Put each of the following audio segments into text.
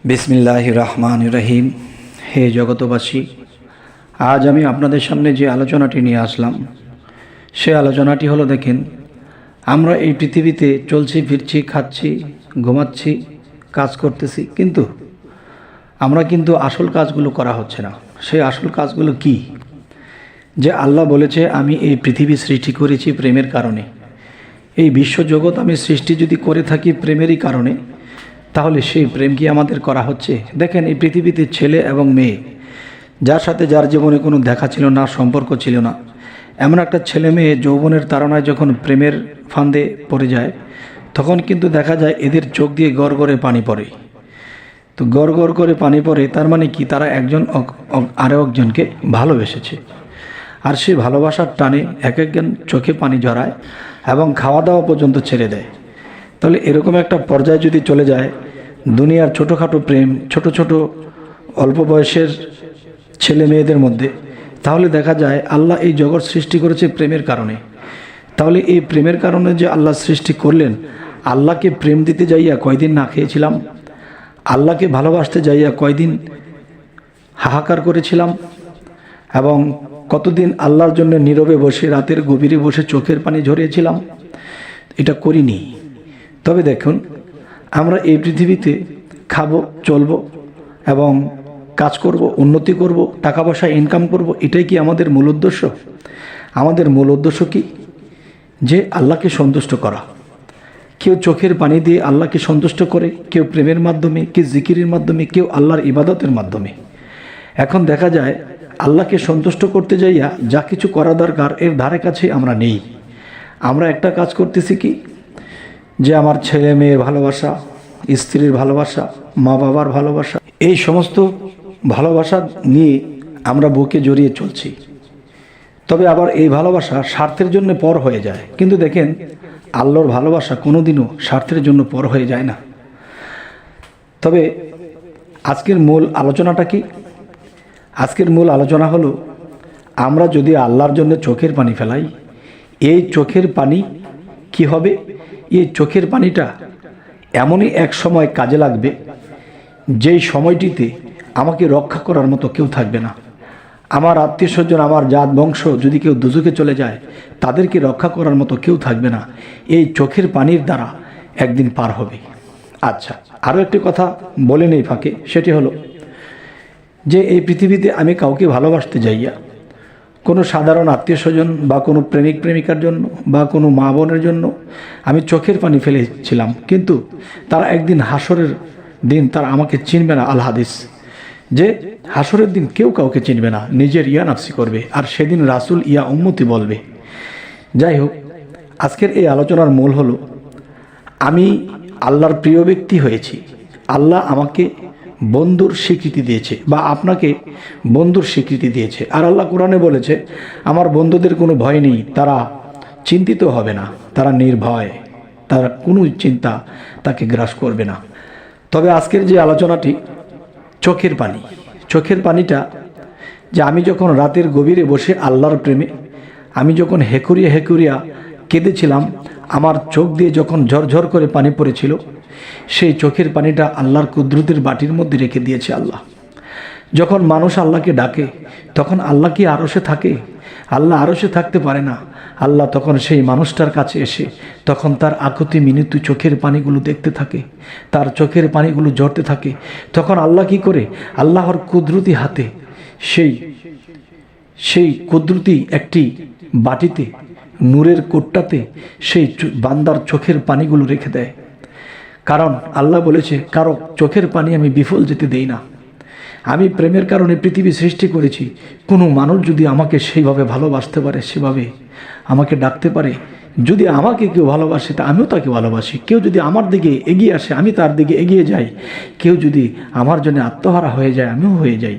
বিসমিল্লাহির রহমানির রহিম। হে জগতবাসী, আজ আমি আপনাদের সামনে যে আলোচনাটি নিয়ে আসলাম সে আলোচনাটি হলো, দেখেন, আমরা এই পৃথিবীতে চলছি ফিরছি, খাচ্ছি, ঘুমাচ্ছি, কাজ করতেছি, কিন্তু আমরা কিন্তু আসল কাজগুলো করা হচ্ছে না। সেই আসল কাজগুলো কি? যে আল্লাহ বলেছে, আমি এই পৃথিবী সৃষ্টি করেছি প্রেমের কারণে। এই বিশ্বজগৎ আমি সৃষ্টি যদি করে থাকি প্রেমেরই কারণে, তাহলে সেই প্রেম কি আমাদের করা হচ্ছে? দেখেন, এই পৃথিবীতে ছেলে এবং মেয়ে, যার সাথে যার জীবনে কোনো দেখা ছিল না, সম্পর্ক ছিল না, এমন একটা ছেলে মেয়ে যৌবনের তাড়নায় যখন প্রেমের ফাঁদে পড়ে যায়, তখন কিন্তু দেখা যায় এদের চোখ দিয়ে গড় গড়ে পানি পড়ে। তো গড় গড় করে পানি পড়ে, তার মানে কি? তারা একজন আরও একজনকে ভালোবেসেছে। আর সেই ভালোবাসার টানে এক একজন চোখে পানি ঝরায় এবং খাওয়া দাওয়া পর্যন্ত ছেড়ে দেয়। তাহলে এরকম একটা পর্যায়ে যদি চলে যায় দুনিয়ার ছোটোখাটো প্রেম, ছোট ছোট অল্প বয়সের ছেলে মেয়েদের মধ্যে, তাহলে দেখা যায় আল্লাহ এই জগৎ সৃষ্টি করেছে প্রেমের কারণে। তাহলে এই প্রেমের কারণে যে আল্লাহ সৃষ্টি করলেন, আল্লাহকে প্রেম দিতে যাইয়া কয়দিন না খেয়েছিলাম, আল্লাহকে ভালোবাসতে যাইয়া কয়দিন হাহাকার করেছিলাম, এবং কতদিন আল্লাহর জন্য নীরবে বসে রাতের গভীরে বসে চোখের পানি ঝরিয়েছিলাম? এটা করিনি। তবে দেখুন, আমরা এই পৃথিবীতে খাবো, চলবো এবং কাজ করব, উন্নতি করব, টাকা পয়সা ইনকাম করব, এটাই কি আমাদের মূল উদ্দেশ্য? আমাদের মূল উদ্দেশ্য কি? যে আল্লাহকে সন্তুষ্ট করা। কেউ চোখের পানি দিয়ে আল্লাহকে সন্তুষ্ট করে, কেউ প্রেমের মাধ্যমে, কেউ জিকিরের মাধ্যমে, কেউ আল্লাহর ইবাদতের মাধ্যমে। এখন দেখা যায় আল্লাহকে সন্তুষ্ট করতে যাইয়া যা কিছু করা দরকার এর ধারে কাছে আমরা নেই। আমরা একটা কাজ করতেছি কি? যে আমার ছেলে মেয়ের ভালোবাসা, স্ত্রীর ভালোবাসা, মা বাবার ভালোবাসা, এই সমস্ত ভালোবাসা নিয়ে আমরা বুকে জড়িয়ে চলছি। তবে আবার এই ভালোবাসা স্বার্থের জন্য পর হয়ে যায়। কিন্তু দেখেন, আল্লাহর ভালোবাসা কোনোদিনও স্বার্থের জন্য পর হয়ে যায় না। তবে আজকের মূল আলোচনাটা কি? আজকের মূল আলোচনা হলো, আমরা যদি আল্লাহর জন্য চোখের পানি ফেলাই, এই চোখের পানি কি হবে? এই চোখের পানিটা এমনই এক সময় কাজে লাগবে, যেই সময়টিতে আমাকে রক্ষা করার মতো কেউ থাকবে না। আমার আত্মীয় স্বজন, আমার জাত বংশ যদি কেউ দুজকে চলে যায়, তাদেরকে রক্ষা করার মতো কেউ থাকবে না। এই চোখের পানির দ্বারা একদিন পার হবে। আচ্ছা, আরও একটি কথা বলে নেই ফাঁকে, সেটি হলো যে এই পৃথিবীতে আমি কাউকে ভালোবাসতে যাইয়া, কোনো সাধারণ আত্মীয় স্বজন বা কোনো প্রেমিক প্রেমিকার জন্য বা কোনো মা বোনের জন্য আমি চোখের পানি ফেলেছিলাম, কিন্তু তারা একদিন হাসরের দিন তারা আমাকে চিনবে না। আল হাদিস, যে হাসরের দিন কেউ কাউকে চিনবে না, নিজের ইয়া নাফসি করবে, আর সেদিন রাসূল ইয়া উম্মতি বলবে। যাই হোক, আজকের এই আলোচনার মূল হলো, আমি আল্লাহর প্রিয় ব্যক্তি হয়েছি। আল্লাহ আমাকে বন্ধুর স্বীকৃতি দিয়েছে, বা আপনাকে বন্ধুর স্বীকৃতি দিয়েছে। আর আল্লাহ কোরআনে বলেছে, আমার বন্ধুদের কোনো ভয় নেই, তারা চিন্তিত হবে না, তারা নির্ভয়, তারা কোনো চিন্তা তাকে গ্রাস করবে না। তবে আজকের যে আলোচনাটি, চোখের পানি। চোখের পানিটা যে আমি যখন রাতের গভীরে বসে আল্লাহর প্রেমে আমি যখন হেকুরিয়া হেকুরিয়া কেঁদেছিলাম, আমার চোখ দিয়ে যখন ঝরঝর করে পানি পড়েছিল, সেই চোখের পানিটা আল্লাহর কুদরতের বাটির মধ্যে রেখে দিয়েছে আল্লাহ। যখন মানুষ আল্লাহকে ডাকে, তখন আল্লাহ কি আরশে থাকে? আল্লাহ আরশে থাকতে পারে না। আল্লাহ তখন সেই মানুষটার কাছে এসে তখন তার আকুতি মিনতি চোখের পানিগুলো দেখতে থাকে, তার চোখের পানিগুলো ঝরতে থাকে। তখন আল্লাহ কি করে? আল্লাহর কুদরতি হাতে সেই কুদরতি একটি বাটিতে, নূরের কোটটাতে সেই বান্দার চোখের পানিগুলো রেখে দেয়। কারণ আল্লাহ বলেছে, কারো চোখের পানি আমি বিফল যেতে দেই না। আমি প্রেমের কারণে পৃথিবী সৃষ্টি করেছি। কোনো মানুষ যদি আমাকে সেইভাবে ভালোবাসতে পারে, সেভাবে আমাকে ডাকতে পারে, যদি আমাকে কেউ ভালোবাসে তা আমিও তাকে ভালোবাসি, কেউ যদি আমার দিকে এগিয়ে আসে আমি তার দিকে এগিয়ে যাই, কেউ যদি আমার জন্য আত্মহারা হয়ে যায় আমিও হয়ে যাই,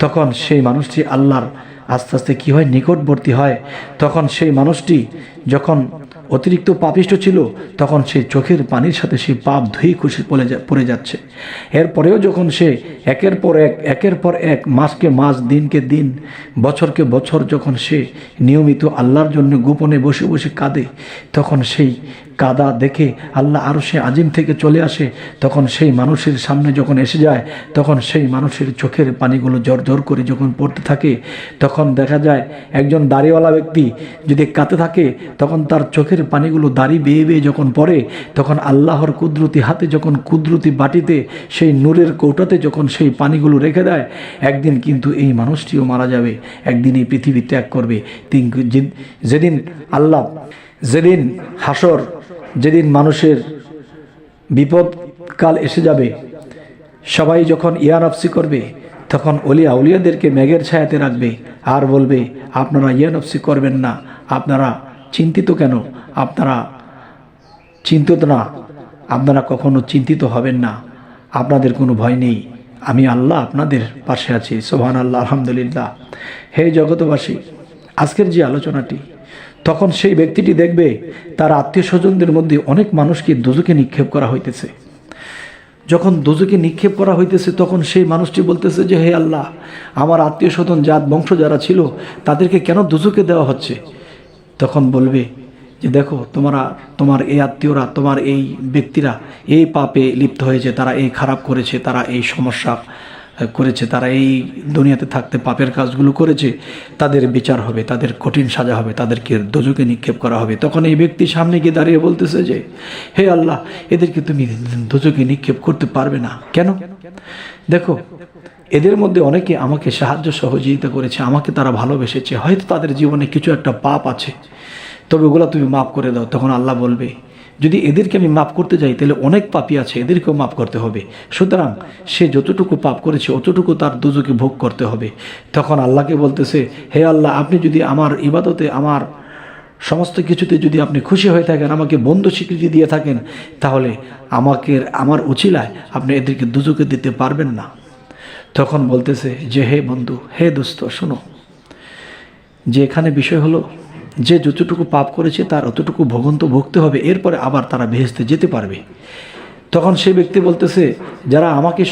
তখন সেই মানুষটি আল্লাহর আস্তে আস্তে কী হয়? নিকটবর্তী হয়। তখন সেই মানুষটি যখন অতিরিক্ত পাপিষ্ঠ ছিল, তখন সেই চোখের পানির সাথে সেই পাপ ধুয়ে খুশি পড়ে যাচ্ছে। এরপরেও যখন সে একের পর এক মাসকে মাস, দিনকে দিন, বছরকে বছর যখন সে নিয়মিত আল্লাহর জন্য গোপনে বসে বসে কাঁদে, তখন সেই কাদা দেখে আল্লাহ আরশে আজিম থেকে চলে আসে, তখন সেই মানুষের সামনে যখন এসে যায়, তখন সেই মানুষের চোখের পানিগুলো জোর জোর করে যখন পড়তে থাকে, তখন দেখা যায় একজন দাড়িওয়ালা ব্যক্তি যদি কাঁদতে থাকে, তখন তার চোখের পানিগুলো দাড়ি বেয়ে বেয়ে যখন পড়ে, তখন আল্লাহর কুদরতি হাতে যখন কুদরতি বাটিতে সেই নূরের কৌটাতে যখন সেই পানিগুলো রেখে দেয়, একদিন কিন্তু এই মানুষটিও মারা যাবে, একদিন এই পৃথিবী ত্যাগ করবে। যেদিন হাসর, যেদিন মানুষের বিপদকাল এসে যাবে, সবাই যখন ইয়ানফসি করবে, তখন আউলিয়াদেরকে মেঘের ছায়াতে রাখবে আর বলবে, আপনারা ইয়ানফসি করবেন না, আপনারা চিন্তিত কেন, আপনারা চিন্তিত না, আপনারা কখনো চিন্তিত হবেন না, আপনাদের কোনো ভয় নেই, আমি আল্লাহ আপনাদের পাশে আছি। সুবহানাল্লাহ, আলহামদুলিল্লাহ। হে জগতবাসী, আজকের যে আলোচনাটি, তখন সেই ব্যক্তিটি দেখবে তার আত্মীয় স্বজনদের মধ্যে অনেক মানুষকে দোজখে নিক্ষেপ করা হইতেছে। যখন দোজখে নিক্ষেপ করা হইতেছে, তখন সেই মানুষটি বলতেছে যে, হে আল্লাহ, আমার আত্মীয় স্বজন জাত বংশ যারা ছিল তাদেরকে কেন দোজখে দেওয়া হচ্ছে? তখন বলবে যে, দেখো, তোমার এই আত্মীয়রা, তোমার এই ব্যক্তিরা এই পাপে লিপ্ত হয়েছে, তারা এই খারাপ করেছে, তারা এই সমস্যা করেছে, তারা এই দুনিয়াতে থাকতে পাপের কাজগুলো করেছে, তাদের বিচার হবে, তাদের কঠিন সাজা হবে, তাদেরকে দোজখে নিক্ষেপ করা হবে। তখন এই ব্যক্তি সামনে গিয়ে দাঁড়িয়ে বলতেছে যে, হে আল্লাহ, এদেরকে তুমি দোজখে নিক্ষেপ করতে পারবে না কেন? দেখো, এদের মধ্যে অনেকে আমাকে সাহায্য সহযোগিতা করেছে, আমাকে তারা ভালোবেসেছে, হয়তো তাদের জীবনে কিছু একটা পাপ আছে, তবে ওগুলো তুমি মাফ করে দাও। তখন আল্লাহ বলবে, যদি এদেরকে আমি মাফ করতে যাই, তাহলে অনেক পাপী আছে, এদেরকেও মাফ করতে হবে, সুতরাং সে যতটুকু পাপ করেছে অতটুকু তার দোজখে ভোগ করতে হবে। তখন আল্লাহকে বলতেছে, হে আল্লাহ, আপনি যদি আমার ইবাদতে, আমার সমস্ত কিছুতে যদি আপনি খুশি হয়ে থাকেন, আমাকে বন্ধু স্বীকৃতি দিয়ে থাকেন, তাহলে আমার উছিলায় আপনি এদেরকে দোজখে দিতে পারবেন না। তখন বলতেছে যে, হে বন্ধু, হে দোস্ত, শোনো, যে এখানে বিষয় হলো, যে যতটুকু পাপ করেছে তার অতটুকু ভোগন্ত ভুগতে হবে, এরপরে আবার তারা বেহেশতে যেতে পারবে। তখন সেই ব্যক্তি বলতেছে, যারা আমাকে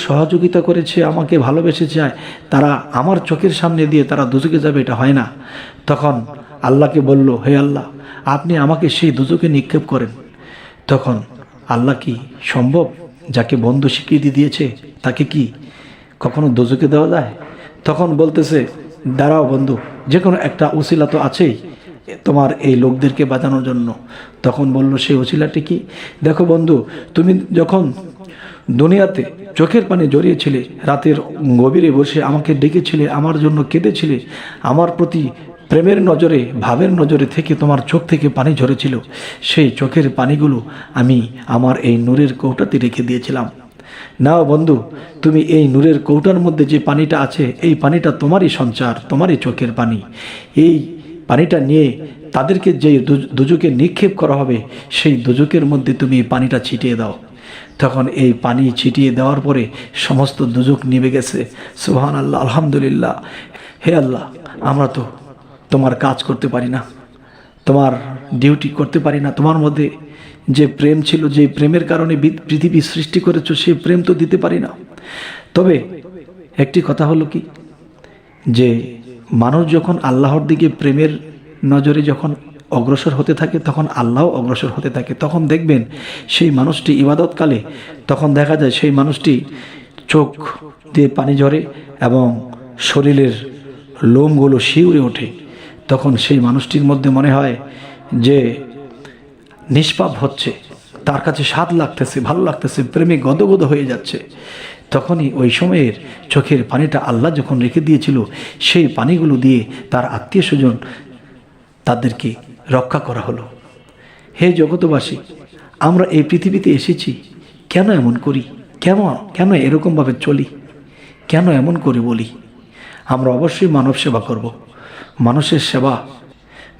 সহযোগিতা করেছে, আমাকে ভালোবেসে যায়, তারা আমার চোখের সামনে দিয়ে তারা দোজখে যাবে, এটা হয় না। তখন আল্লাহকে বলল, হে আল্লাহ, আপনি আমাকে সেই দোজখে নিক্ষেপ করেন। তখন আল্লাহ কি সম্ভব? যাকে বন্ধু স্বীকৃতি দিয়েছে তাকে কি কখনো দোজখে দেওয়া যায়? তখন বলতেছে, দাঁড়াও বন্ধু, যে কোনো একটা উসিলা তো আছেই তোমার এই লোকদেরকে বাঁচানোর জন্য। তখন বলল, সেই উসিলাটি কি? দেখো বন্ধু, তুমি যখন দুনিয়াতে চোখের পানি জড়িয়েছিলে, রাতের গভীরে বসে আমাকে ডেকেছিলে, আমার জন্য কেঁদেছিলে, আমার প্রতি প্রেমের নজরে, ভাবের নজরে থেকে তোমার চোখ থেকে পানি ঝরেছিল, সেই চোখের পানিগুলো আমি আমার এই নূরের কৌটাতে রেখে দিয়েছিলাম। নাও বন্ধু, তুমি এই নূরের কৌটার মধ্যে যে পানিটা আছে, এই পানিটা তোমারই সঞ্চার, তোমারই চোখের পানি। এই পানিটা নিয়ে তাদেরকে যে দোজখে নিক্ষেপ করা হবে, সেই দোজখের মধ্যে তুমি এই পানিটা ছিটিয়ে দাও। তখন এই পানি ছিটিয়ে দেওয়ার পরে সমস্ত দোজখ নিভে গেছে। সুবহানাল্লাহ, আলহামদুলিল্লাহ। হে আল্লাহ, আমরা তো তোমার কাজ করতে পারি না, তোমার ডিউটি করতে পারি না, তোমার মধ্যে যে প্রেম ছিল, যে প্রেমের কারণে পৃথিবী সৃষ্টি করেছো, সেই প্রেম তো দিতে পারি না। তবে একটি কথা হলো কি, যে মানুষ যখন আল্লাহর দিকে প্রেমের নজরে যখন অগ্রসর হতে থাকে, তখন আল্লাহও অগ্রসর হতে থাকে। তখন দেখবেন সেই মানুষটি ইবাদতকালে, তখন দেখা যায় সেই মানুষটি চোখ দিয়ে পানি ঝরে এবং শরীরের লোমগুলো শিউরে ওঠে। তখন সেই মানুষটির মধ্যে মনে হয় যে নিষ্পাপ হচ্ছে, তার কাছে স্বাদ লাগতেছে, ভালো লাগতেছে, প্রেমে গদগদ হয়ে যাচ্ছে। তখনই ওই সময়ের চোখের পানিটা আল্লাহ যখন রেখে দিয়েছিল, সেই পানিগুলো দিয়ে তার আত্মীয় স্বজন তাদেরকে রক্ষা করা হলো। হে জগতবাসী, আমরা এই পৃথিবীতে এসেছি, কেন এমন করি? কেন এরকমভাবে চলি? কেন এমন করে বলি? আমরা অবশ্যই মানব সেবা করব। মানুষের সেবা,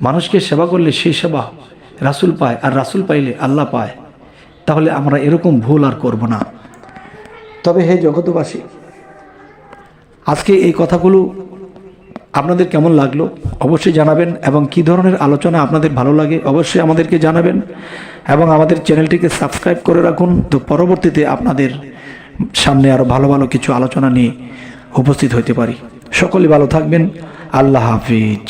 মানুষকে সেবা করলে সেই সেবা রাসূল পায়, আর রাসূল পাইলে আল্লাহ পায়। তাহলে আমরা এরকম ভুল আর করব না। তবে হে জগতবাসী, আজকে এই কথাগুলো আপনাদের কেমন লাগলো অবশ্যই জানাবেন, এবং কী ধরনের আলোচনা আপনাদের ভালো লাগে অবশ্যই আমাদেরকে জানাবেন, এবং আমাদের চ্যানেলটিকে সাবস্ক্রাইব করে রাখুন, তো পরবর্তীতে আপনাদের সামনে আরও ভালো ভালো কিছু আলোচনা নিয়ে উপস্থিত হতে পারি। সকলে ভালো থাকবেন। আল্লাহ হাফিজ।